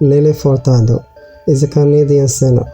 Nelly Furtado is a Canadian singer,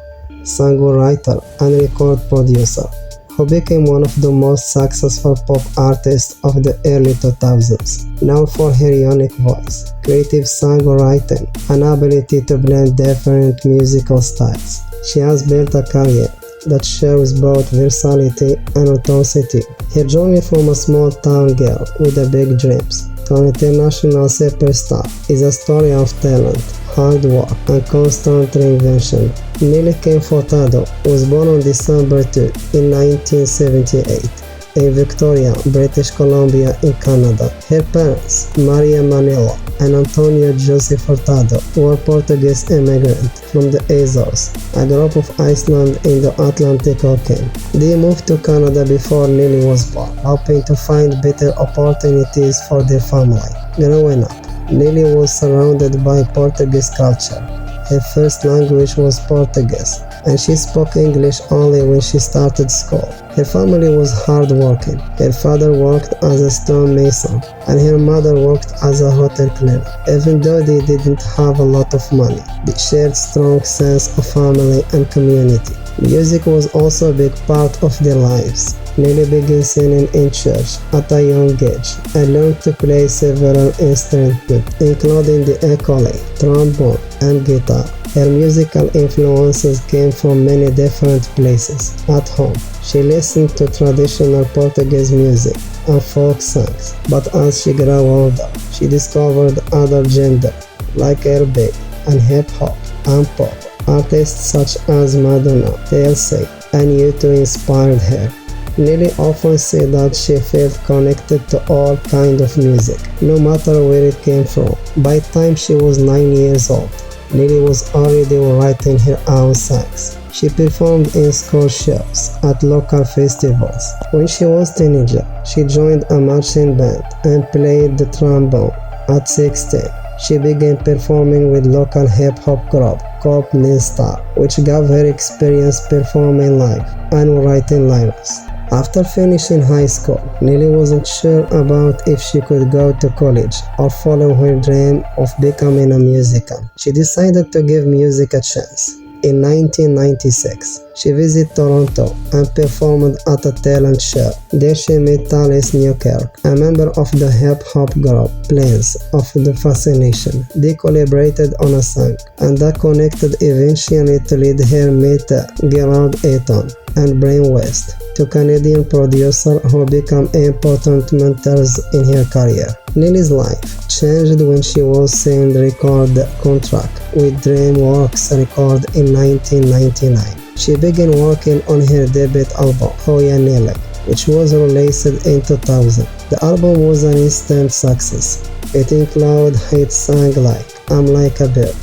songwriter, and record producer who became one of the most successful pop artists of the early 2000s. Known for her unique voice, creative songwriting, and ability to blend different musical styles, she has built a career that shows both versatility and authenticity. Her journey from a small-town girl with big dreams to an international superstar is a story of talent, hard work, and constant reinvention. Nelly Kim Furtado was born on December 2 in 1978 in Victoria, British Columbia in Canada. Her parents, Manuela and António José Furtado, were Portuguese immigrants from the Azores, a group of islands in the Atlantic Ocean. They moved to Canada before Nelly was born, hoping to find better opportunities for their family. Growing up, Nelly was surrounded by Portuguese culture. Her first language was Portuguese, and she spoke English only when she started school. Her family was hard-working. Her father worked as a stonemason, and her mother worked as a hotel cleaner. Even though they didn't have a lot of money, they shared a strong sense of family and community. Music was also a big part of their lives. Nelly began singing in church at a young age and learned to play several instruments, including the ukulele, trombone, and guitar. Her musical influences came from many different places. At home, she listened to traditional Portuguese music and folk songs, but as she grew older, she discovered other genres like R&B and hip-hop and pop. Artists such as Madonna, TLC, and U2 inspired her. Nelly often said that she felt connected to all kinds of music, no matter where it came from. By the time she was 9 years old, Nelly was already writing her own songs. She performed in school shows at local festivals. When she was a teenager, she joined a marching band and played the trombone. At 16, she began performing with local hip-hop group called Star, which gave her experience performing live and writing lyrics. After finishing high school, Nelly wasn't sure about if she could go to college or follow her dream of becoming a musician. She decided to give music a chance. In 1996, she visited Toronto and performed at a talent show. There she met Tallis Newkirk, a member of the hip-hop group Plains of the Fascination. They collaborated on a song, and that connected eventually to lead her meet Gerard Eaton and Brain West, two Canadian producers who became important mentors in her career. Nelly's life changed when she was signed a record contract with DreamWorks Records in 1999. She began working on her debut album, Hoya Nelly, which was released in 2000. The album was an instant success. It included hit songs like I'm Like a Bird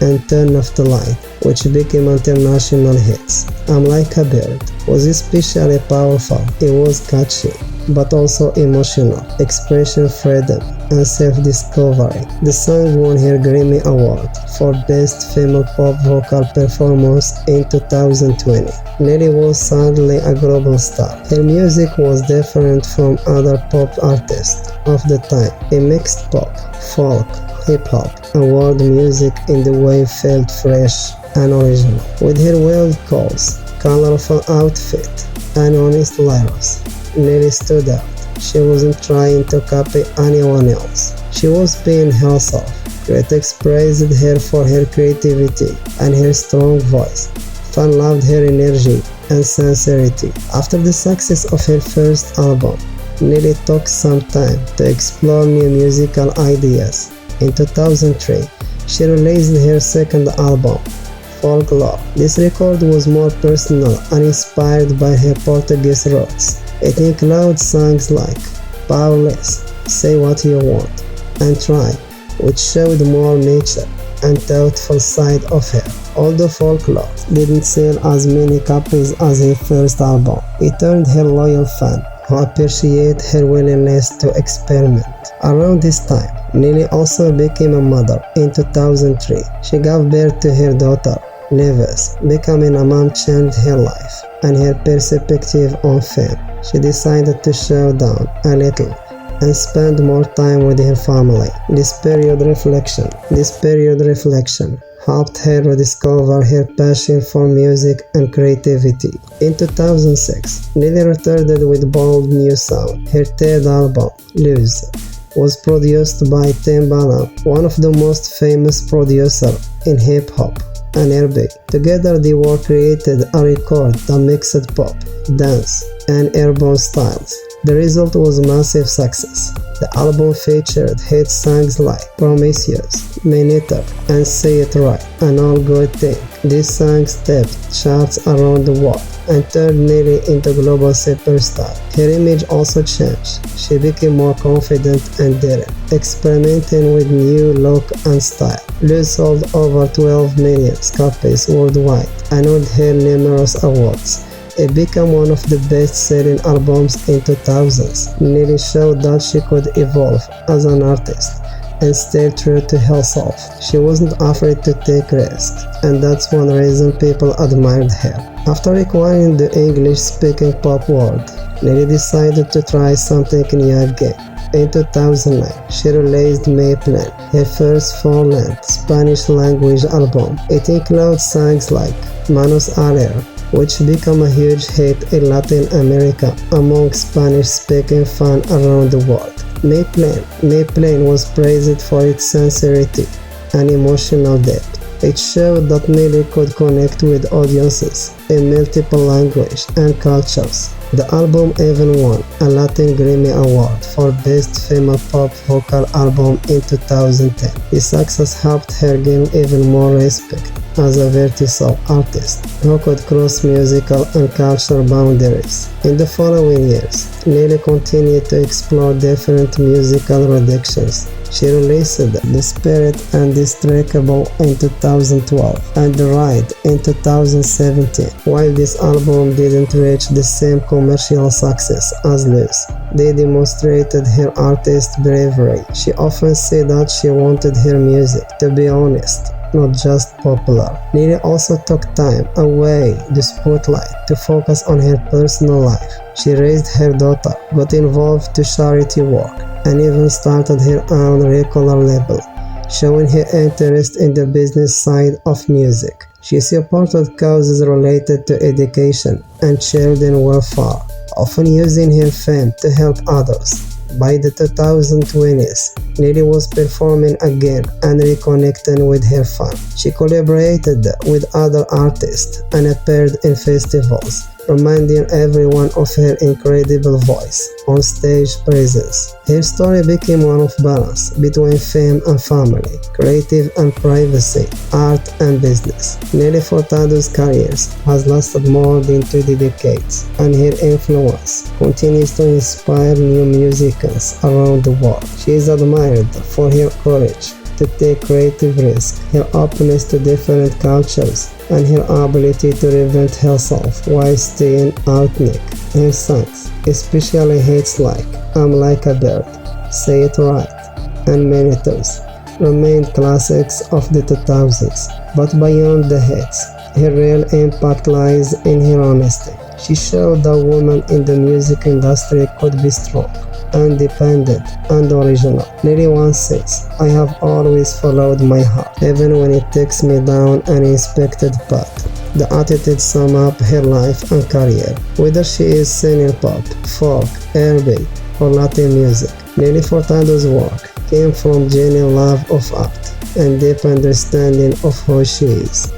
and Turn Off the Light, which became international hits. I'm Like a Bird was especially powerful. It was catchy, but also emotional, expression freedom, and self-discovery. The song won her Grammy Award for Best Female Pop Vocal Performance in 2020. Nelly was suddenly a global star. Her music was different from other pop artists of the time. It mixed pop, folk, hip-hop, and world music in the way it felt fresh and original. With her wild calls, colorful outfit, and honest lyrics, Nelly stood out. She wasn't trying to copy anyone else. She was being herself. Critics praised her for her creativity and her strong voice. Fans loved her energy and sincerity. After the success of her first album, Nelly took some time to explore new musical ideas. In 2003, she released her second album, Folklore. This record was more personal and inspired by her Portuguese roots. It includes songs like Powerless, Say What You Want, and Try, which showed more nature and thoughtful side of her. Although Folklore didn't sell as many copies as her first album, it earned her loyal fans who appreciate her willingness to experiment. Around this time, Nelly also became a mother. In 2003, she gave birth to her daughter, Neves. Becoming a mom changed her life and her perspective on fame. She decided to slow down a little and spend more time with her family. This period reflection helped her rediscover her passion for music and creativity. In 2006, Nelly returned with bold new sound. Her third album, Lose, was produced by Timbaland, one of the most famous producers in hip-hop and R&B. Together they were created a record that mixed pop, dance, and urban styles. The result was massive success. The album featured hit songs like Promiscuous, Minute, and Say It Right, and All Good Thing. These songs topped charts around the world and turned Nelly into a global superstar. Her image also changed. She became more confident and daring, experimenting with new look and style. Lose sold over 12 million copies worldwide and earned her numerous awards. It became one of the best-selling albums in 2000s. Nelly showed that she could evolve as an artist and stay true to herself. She wasn't afraid to take risks, and that's one reason people admired her. After acquiring the English-speaking pop world, Nelly decided to try something new again. In 2009, she released My Plan, her first full-length Spanish-language album. It includes songs like Manos Alegre, which became a huge hit in Latin America among Spanish-speaking fans around the world. My Plan was praised for its sincerity and emotional depth. It showed that Nelly could connect with audiences in multiple languages and cultures. The album even won a Latin Grammy Award for Best Female Pop Vocal Album in 2010. This success helped her gain even more respect as a versatile artist who could cross musical and cultural boundaries. In the following years, Nelly continued to explore different musical directions. She released The Spirit and Distractable in 2012 and The Ride in 2017. While this album didn't reach the same commercial success as Lose, they demonstrated her artist bravery. She often said that she wanted her music to be honest, not just popular. Nelly also took time away the spotlight to focus on her personal life. She raised her daughter, got involved to charity work, and even started her own record label, showing her interest in the business side of music. She supported causes related to education and children welfare, often using her fame to help others. By the 2020s, Nelly was performing again and reconnecting with her fans. She collaborated with other artists and appeared in festivals, reminding everyone of her incredible voice, on-stage presence. Her story became one of balance between fame and family, creative and privacy, art and business. Nelly Furtado's career has lasted more than 2 decades, and her influence continues to inspire new musicians around the world. She is admired for her courage to take creative risks, her openness to different cultures, and her ability to reinvent herself while staying authentic. Her songs, especially hits like I'm Like a Bird, Say It Right, and Minutes, remain classics of the 2000s. But beyond the hits, her real impact lies in her honesty. She showed that women in the music industry could be strong, independent, and original. Nelly once says, I have always followed my heart, even when it takes me down an unexpected path. The attitude sums up her life and career. Whether she is singing pop, folk, R&B, or Latin music, Nelly Furtado's work came from genuine love of art and deep understanding of who she is.